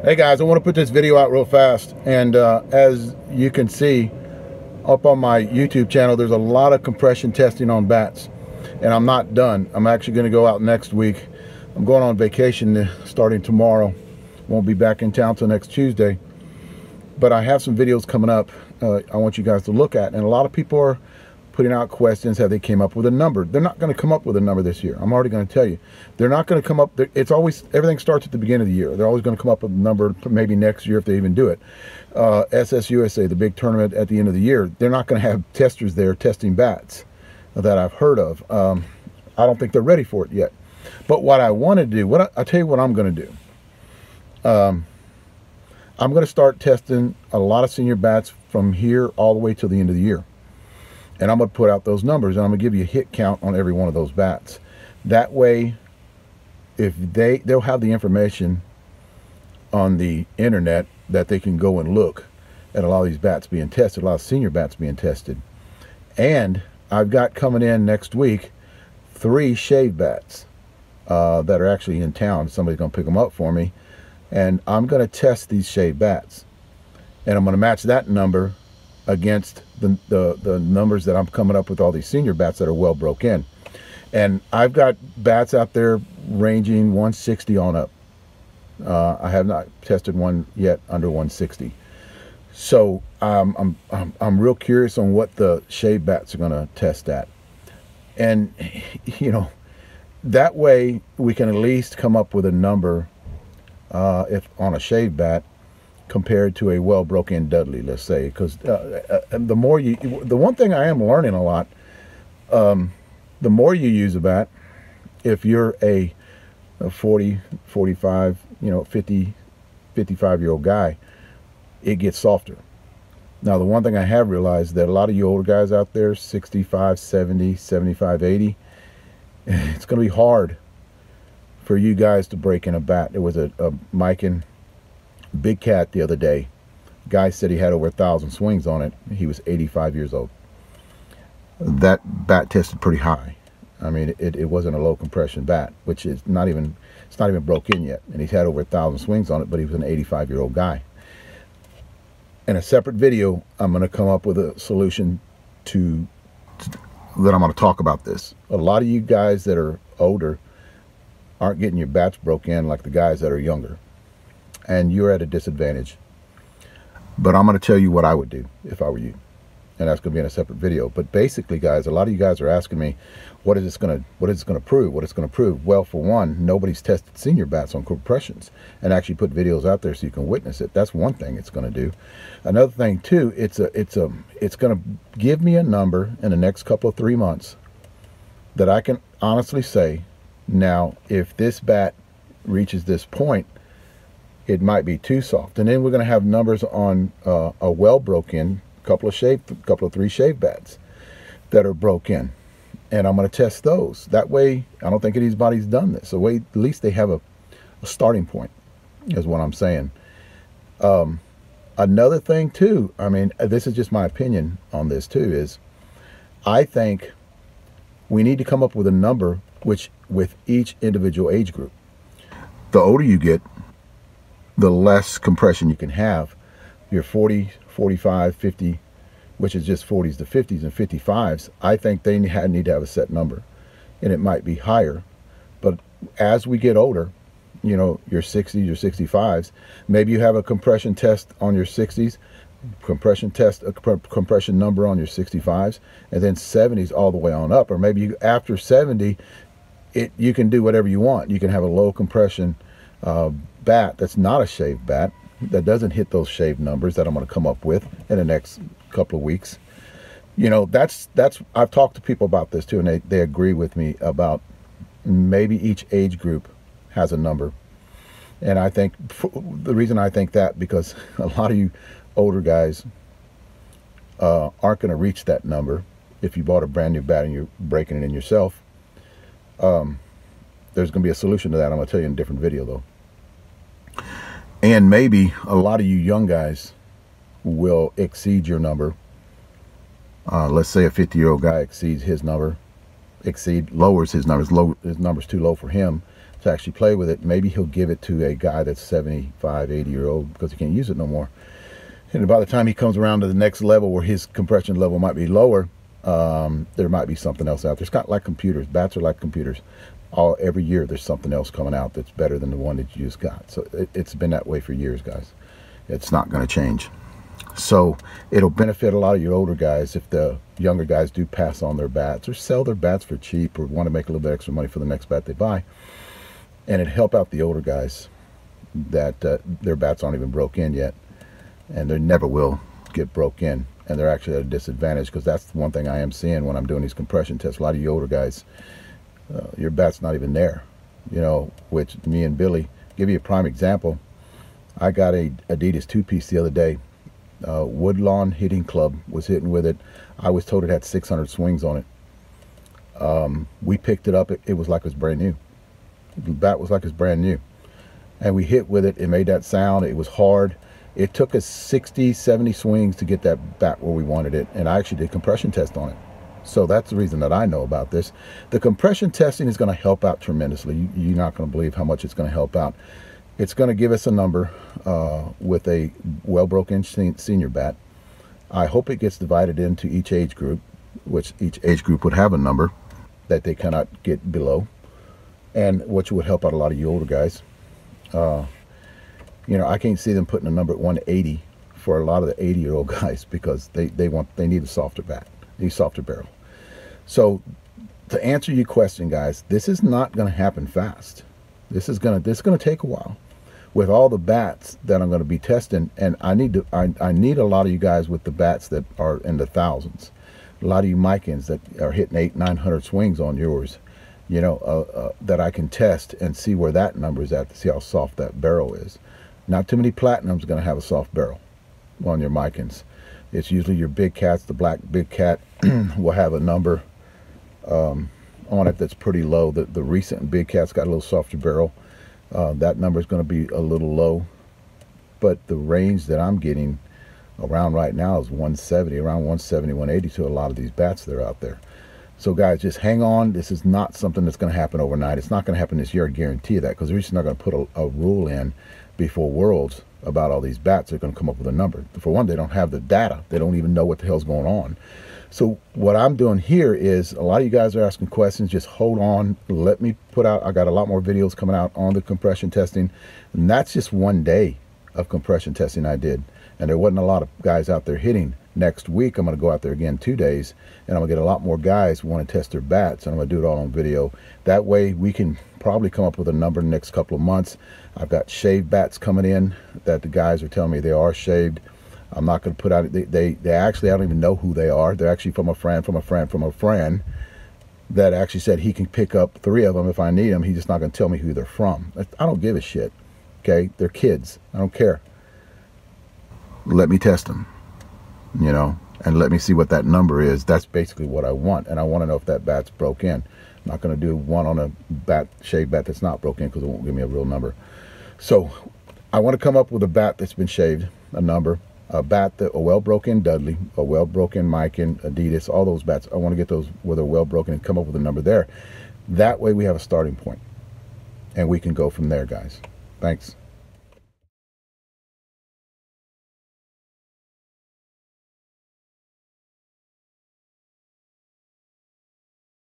Hey guys, I want to put this video out real fast, and as you can see up on my YouTube channel, there's a lot of compression testing on bats, and I'm not done. I'm actually going to go out next week. I'm going on vacation starting tomorrow. Won't be back in town till next Tuesday, but I have some videos coming up I want you guys to look at, and a lot of people are putting out questions. Have they came up with a number? They're not going to come up with a number this year. I'm already going to tell you. They're not going to come up. It's always, everything starts at the beginning of the year. They're always going to come up with a number maybe next year if they even do it. SSUSA, the big tournament at the end of the year, they're not going to have testers there testing bats that I've heard of. I don't think they're ready for it yet. But what I want to do, I'll tell you what I'm going to do. I'm going to start testing a lot of senior bats from here all the way till the end of the year. And I'm going to put out those numbers, and I'm going to give you a hit count on every one of those bats. That way, if they'll have the information on the internet that they can go and look at a lot of these bats being tested, a lot of senior bats being tested. And I've got coming in next week 3 shave bats that are actually in town. Somebody's going to pick them up for me, and I'm going to test these shave bats, and I'm going to match that number against the numbers that I'm coming up with all these senior bats that are well broke in. And I've got bats out there ranging 160 on up. I have not tested one yet under 160. So I'm real curious on what the shave bats are going to test at. And you know, that way we can at least come up with a number if on a shave bat compared to a well broken Dudley, let's say. Because the one thing I am learning a lot, the more you use a bat, if you're a 40, 45, 50, 55-year-old guy, it gets softer. Now, the one thing I have realized that a lot of you older guys out there, 65, 70, 75, 80, it's going to be hard for you guys to break in a bat. There was a Mikan Big Cat the other day. Guy said he had over 1,000 swings on it. He was 85 years old. That bat tested pretty high. I mean, it wasn't a low compression bat, which is not even, it's not even broke in yet. And he's had over 1,000 swings on it, but he was an 85-year-old guy. In a separate video, I'm going to come up with a solution that I'm going to talk about this. A lot of you guys that are older aren't getting your bats broke in like the guys that are younger, and you're at a disadvantage. But I'm going to tell you what I would do if I were you, and that's going to be in a separate video. But basically, guys, a lot of you guys are asking me, what is this going to prove? What it's going to prove? Well, for one, nobody's tested senior bats on compressions and actually put videos out there so you can witness it. That's one thing it's going to do. Another thing too, it's going to give me a number in the next couple of 3 months that I can honestly say, now if this bat reaches this point, it might be too soft. And then we're going to have numbers on a well broke in couple of 3 shave bats that are broke in, and I'm going to test those. That way, I don't think anybody's done this. So at least they have a starting point, is what I'm saying. Another thing too, I mean, this is just my opinion on this too, is I think we need to come up with a number with each individual age group. The older you get, the less compression you can have. You're 40, 45, 50, which is just 40s to 50s and 55s. I think they need to have a set number, and it might be higher. But as we get older, your 60s, your 65s, maybe you have a compression test on your 60s, compression number on your 65s, and then 70s all the way on up. Or maybe after 70, you can do whatever you want. You can have a low compression bat that's not a shaved bat, that doesn't hit those shaved numbers that I'm going to come up with in the next couple of weeks. I've talked to people about this too, and they agree with me about maybe each age group has a number. And I think the reason I think that, because a lot of you older guys aren't going to reach that number. If you bought a brand new bat and you're breaking it in yourself, there's going to be a solution to that. I'm going to tell you in a different video though. And maybe a lot of you young guys will exceed your number. Let's say a 50-year-old guy exceeds his number, lowers his numbers. His number's too low for him, to actually play with it. Maybe he'll give it to a guy that's 75, 80 year old because he can't use it no more. And by the time he comes around to the next level where his compression level might be lower, there might be something else out there. It's kind of like computers. Bats are like computers. Every year there's something else coming out that's better than the one that you just got. So it's been that way for years, guys. It's not going to change. So it'll benefit a lot of your older guys if the younger guys do pass on their bats or sell their bats for cheap or want to make a little bit extra money for the next bat they buy. And it'd help out the older guys that their bats aren't even broke in yet. And they never will get broke in. And they're actually at a disadvantage, because that's the one thing I am seeing when I'm doing these compression tests. A lot of you older guys, your bat's not even there. You know, which me and Billy, give you a prime example. I got a Adidas 2-piece the other day. Woodlawn Hitting Club was hitting with it. I was told it had 600 swings on it. We picked it up. It was like it was brand new. The bat was like it was brand new. And we hit with it. It made that sound. It was hard. It took us 60, 70 swings to get that bat where we wanted it. And I actually did compression test on it. So that's the reason that I know about this. The compression testing is going to help out tremendously. You're not going to believe how much it's going to help out. It's going to give us a number with a well-broken senior bat. I hope it gets divided into each age group, which each age group would have a number that they cannot get below, and which would help out a lot of you older guys. You know, I can't see them putting a number at 180 for a lot of the 80-year-old guys, because they need a softer bat, a softer barrel. So to answer your question, guys, this is not going to happen fast. This is going to take a while with all the bats that I'm going to be testing. And I need a lot of you guys with the bats that are in the thousands. A lot of you Micans that are hitting 800, 900 swings on yours, you know, that I can test and see where that number is at to see how soft that barrel is. Not too many Platinums going to have a soft barrel on your Micans. It's usually your big cats. The black big cat will have a number on it that's pretty low. The recent big cat's got a little softer barrel. That number is going to be a little low. But the range that I'm getting around right now is 170, around 170, 180 to a lot of these bats that are out there. So guys, just hang on. This is not something that's going to happen overnight. It's not going to happen this year, I guarantee you that, because they're just not going to put a rule in before Worlds about all these bats. They're going to come up with a number. For one, they don't have the data. They don't even know what the hell's going on. So what I'm doing here is, a lot of you guys are asking questions. Just hold on. Let me put out, I got a lot more videos coming out on the compression testing. And that's just one day of compression testing I did. And there wasn't a lot of guys out there hitting. Next week, I'm going to go out there again 2 days, and I'm going to get a lot more guys who want to test their bats, and I'm going to do it all on video. That way, we can probably come up with a number in the next couple of months. I've got shaved bats coming in that the guys are telling me they are shaved. I'm not going to put out, they actually, I don't even know who they are. They're actually from a friend, that actually said he can pick up 3 of them if I need them. He's just not going to tell me who they're from. I don't give a shit, okay? They're kids. I don't care. Let me test them, you know, and let me see what that number is. That's basically what I want, and I want to know if that bat's broke in. I'm not going to do one on a shaved bat that's not broken, because it won't give me a real number. So I want to come up with a bat that's been shaved, a number, a bat that a well broken Dudley, a well broken Mikan, Adidas, all those bats. I want to get those where they're well broken and come up with a number there. That way we have a starting point, and we can go from there, guys. Thanks.